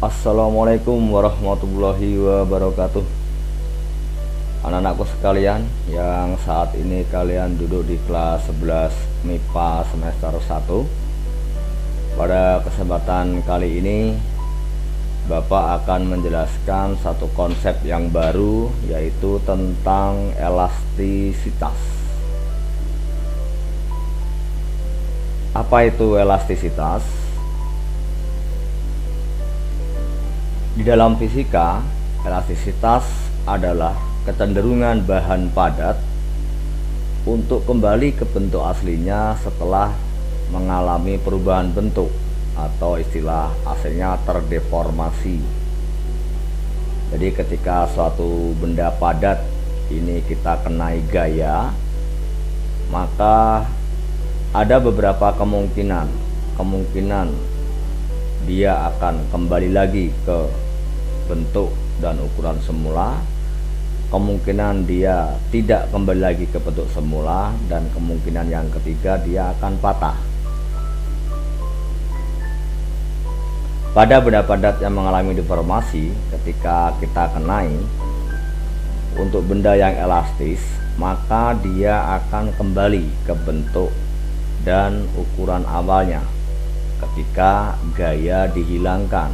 Assalamualaikum warahmatullahi wabarakatuh. Anak-anakku sekalian, yang saat ini kalian duduk di kelas 11 MIPA semester 1. Pada kesempatan kali ini Bapak akan menjelaskan satu konsep yang baru, yaitu tentang elastisitas. Apa itu elastisitas? Di dalam fisika, elastisitas adalah kecenderungan bahan padat untuk kembali ke bentuk aslinya setelah mengalami perubahan bentuk, atau istilah aslinya terdeformasi. Jadi ketika suatu benda padat ini kita kenai gaya, maka ada beberapa kemungkinan dia akan kembali lagi ke bentuk dan ukuran semula, kemungkinan dia tidak kembali lagi ke bentuk semula, dan kemungkinan yang ketiga dia akan patah. Pada benda padat yang mengalami deformasi, ketika kita kenai untuk benda yang elastis, maka dia akan kembali ke bentuk dan ukuran awalnya ketika gaya dihilangkan.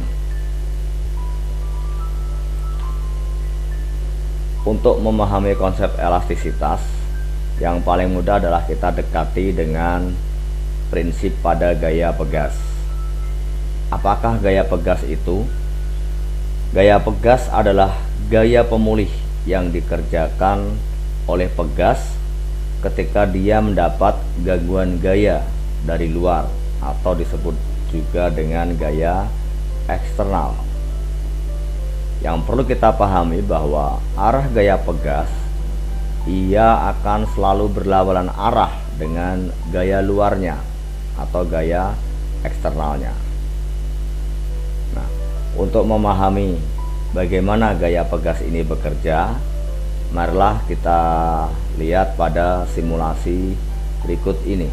Untuk memahami konsep elastisitas, yang paling mudah adalah kita dekati dengan prinsip pada gaya pegas. Apakah gaya pegas itu? Gaya pegas adalah gaya pemulih yang dikerjakan oleh pegas ketika dia mendapat gangguan gaya dari luar, atau disebut juga dengan gaya eksternal. Yang perlu kita pahami bahwa arah gaya pegas ia akan selalu berlawanan arah dengan gaya luarnya atau gaya eksternalnya. Nah, untuk memahami bagaimana gaya pegas ini bekerja, marilah kita lihat pada simulasi berikut ini.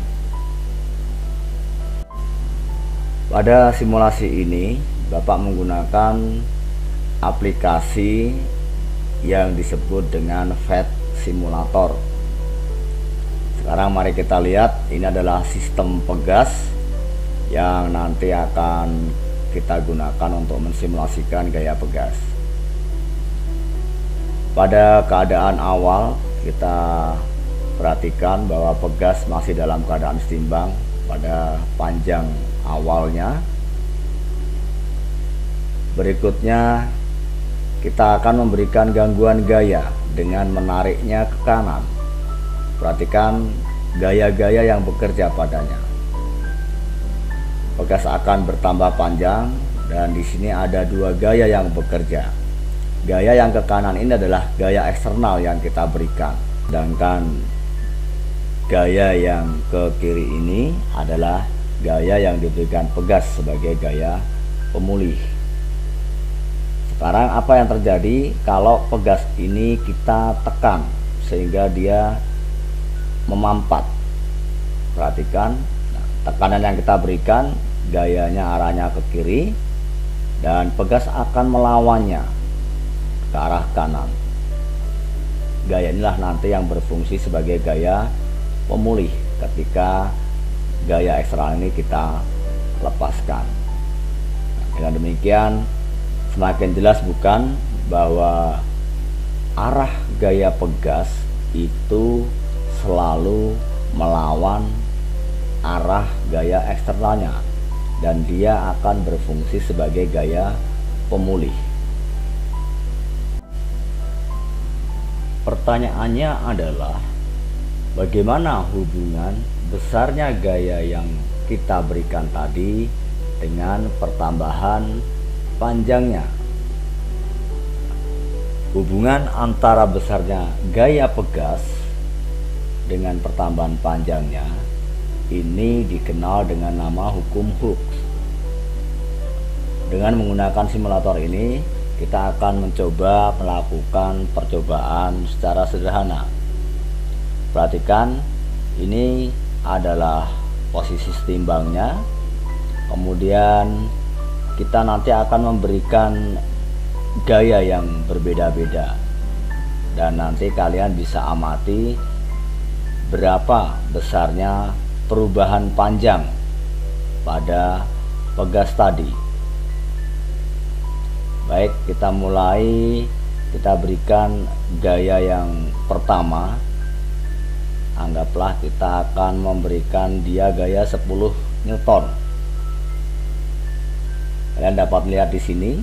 Pada simulasi ini, Bapak menggunakan aplikasi yang disebut dengan FET Simulator. Sekarang mari kita lihat, ini adalah sistem pegas yang nanti akan kita gunakan untuk mensimulasikan gaya pegas. Pada keadaan awal, kita perhatikan bahwa pegas masih dalam keadaan setimbang pada panjang awalnya. Berikutnya kita akan memberikan gangguan gaya dengan menariknya ke kanan. Perhatikan gaya-gaya yang bekerja padanya. Pegas akan bertambah panjang, dan di sini ada dua gaya yang bekerja. Gaya yang ke kanan ini adalah gaya eksternal yang kita berikan, sedangkan gaya yang ke kiri ini adalah gaya yang diberikan pegas sebagai gaya pemulih. Sekarang apa yang terjadi kalau pegas ini kita tekan sehingga dia memampat? Perhatikan, tekanan yang kita berikan, gayanya arahnya ke kiri, dan pegas akan melawannya ke arah kanan. Gaya inilah nanti yang berfungsi sebagai gaya pemulih ketika gaya eksternal ini kita lepaskan. Dengan demikian, semakin jelas bukan bahwa arah gaya pegas itu selalu melawan arah gaya eksternalnya, dan dia akan berfungsi sebagai gaya pemulih. Pertanyaannya adalah, bagaimana hubungan besarnya gaya yang kita berikan tadi dengan pertambahan panjangnya? Hubungan antara besarnya gaya pegas dengan pertambahan panjangnya ini dikenal dengan nama hukum Hooke. Dengan menggunakan simulator ini, kita akan mencoba melakukan percobaan secara sederhana. Perhatikan, ini adalah posisi setimbangnya, kemudian kita nanti akan memberikan gaya yang berbeda-beda, dan nanti kalian bisa amati berapa besarnya perubahan panjang pada pegas tadi. Baik, kita mulai. Kita berikan gaya yang pertama. Anggaplah kita akan memberikan dia gaya 10 Newton. Kalian dapat melihat di sini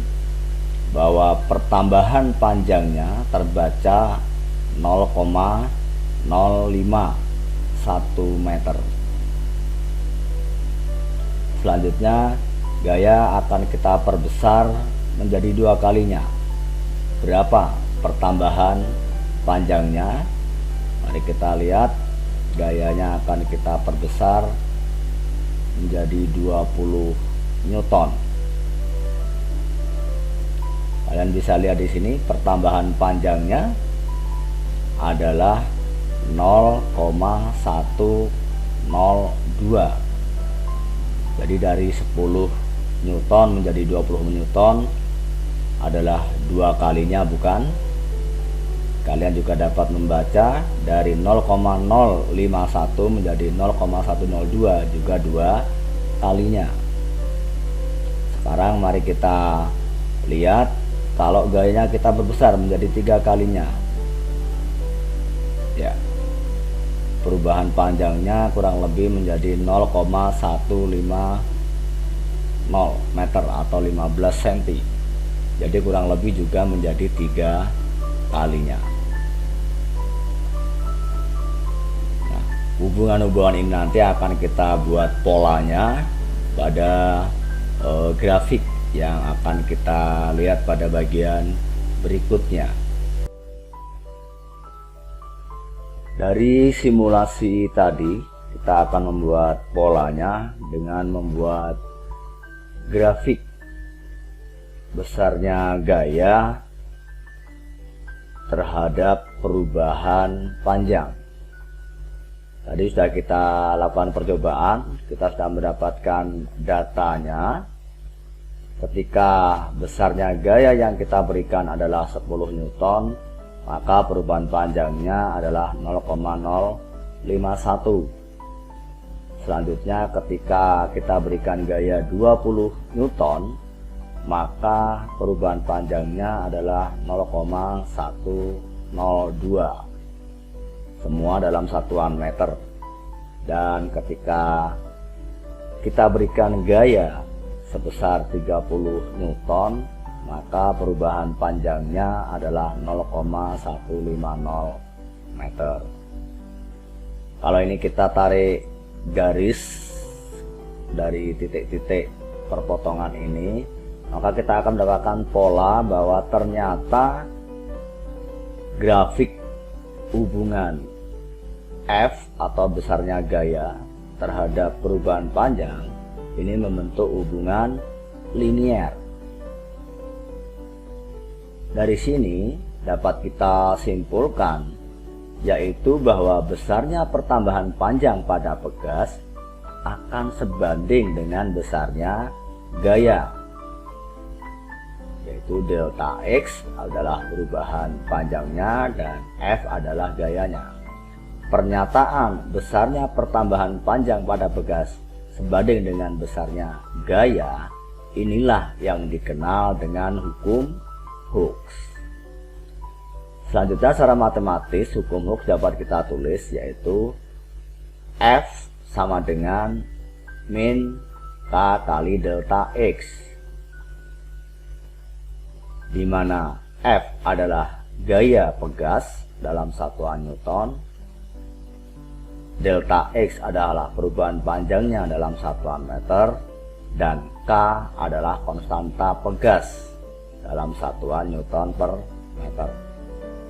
bahwa pertambahan panjangnya terbaca 0,051 meter. Selanjutnya gaya akan kita perbesar menjadi 2 kalinya. Berapa pertambahan panjangnya? Mari kita lihat. Gayanya akan kita perbesar menjadi 20 Newton. Kalian bisa lihat di sini pertambahan panjangnya adalah 0,102. Jadi dari 10 Newton menjadi 20 Newton adalah 2 kalinya, bukan? Kalian juga dapat membaca dari 0,051 menjadi 0,102 juga 2 kalinya. Sekarang mari kita lihat kalau gayanya kita berbesar menjadi 3 kalinya. Ya, perubahan panjangnya kurang lebih menjadi 0,150 meter atau 15 cm. Jadi kurang lebih juga menjadi 3 kalinya. Nah, hubungan-hubungan ini nanti akan kita buat polanya pada grafik yang akan kita lihat pada bagian berikutnya. Dari simulasi tadi kita akan membuat polanya dengan membuat grafik besarnya gaya terhadap perubahan panjang. Tadi sudah kita lakukan percobaan, kita sudah mendapatkan datanya. Ketika besarnya gaya yang kita berikan adalah 10 Newton, maka perubahan panjangnya adalah 0,051. Selanjutnya ketika kita berikan gaya 20 Newton, maka perubahan panjangnya adalah 0,102. Semua dalam satuan meter. Dan ketika kita berikan gaya sebesar 30 Newton, maka perubahan panjangnya adalah 0,150 meter. Kalau ini kita tarik garis dari titik-titik perpotongan ini, maka kita akan mendapatkan pola bahwa ternyata grafik hubungan F atau besarnya gaya terhadap perubahan panjang ini membentuk hubungan linier. Dari sini dapat kita simpulkan yaitu bahwa besarnya pertambahan panjang pada pegas akan sebanding dengan besarnya gaya, yaitu delta X adalah perubahan panjangnya dan F adalah gayanya. Pernyataan besarnya pertambahan panjang pada pegas sebanding dengan besarnya gaya, inilah yang dikenal dengan hukum Hooke. Selanjutnya secara matematis hukum Hooke dapat kita tulis yaitu F sama dengan min K kali delta X, di mana F adalah gaya pegas dalam satuan Newton, delta X adalah perubahan panjangnya dalam satuan meter, dan K adalah konstanta pegas dalam satuan Newton per meter.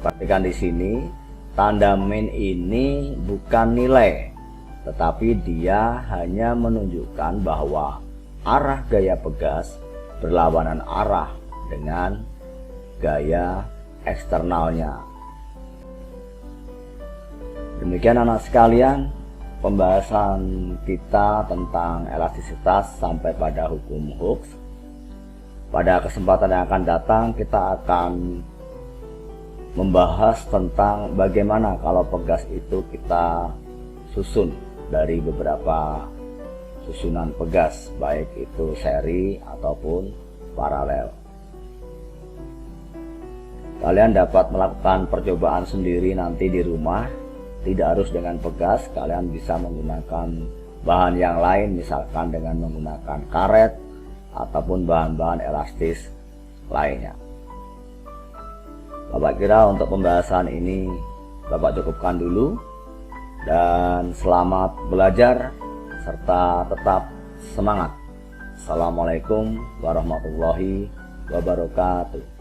Perhatikan di sini, tanda min ini bukan nilai, tetapi dia hanya menunjukkan bahwa arah gaya pegas berlawanan arah dengan gaya eksternalnya. Demikian anak sekalian, pembahasan kita tentang elastisitas sampai pada hukum Hooke. Pada kesempatan yang akan datang kita akan membahas tentang bagaimana kalau pegas itu kita susun dari beberapa susunan pegas, baik itu seri ataupun paralel. Kalian dapat melakukan percobaan sendiri nanti di rumah, tidak harus dengan pegas. Kalian bisa menggunakan bahan yang lain, misalkan dengan menggunakan karet ataupun bahan-bahan elastis lainnya. Bapak kira untuk pembahasan ini Bapak cukupkan dulu, dan selamat belajar serta tetap semangat. Assalamualaikum warahmatullahi wabarakatuh.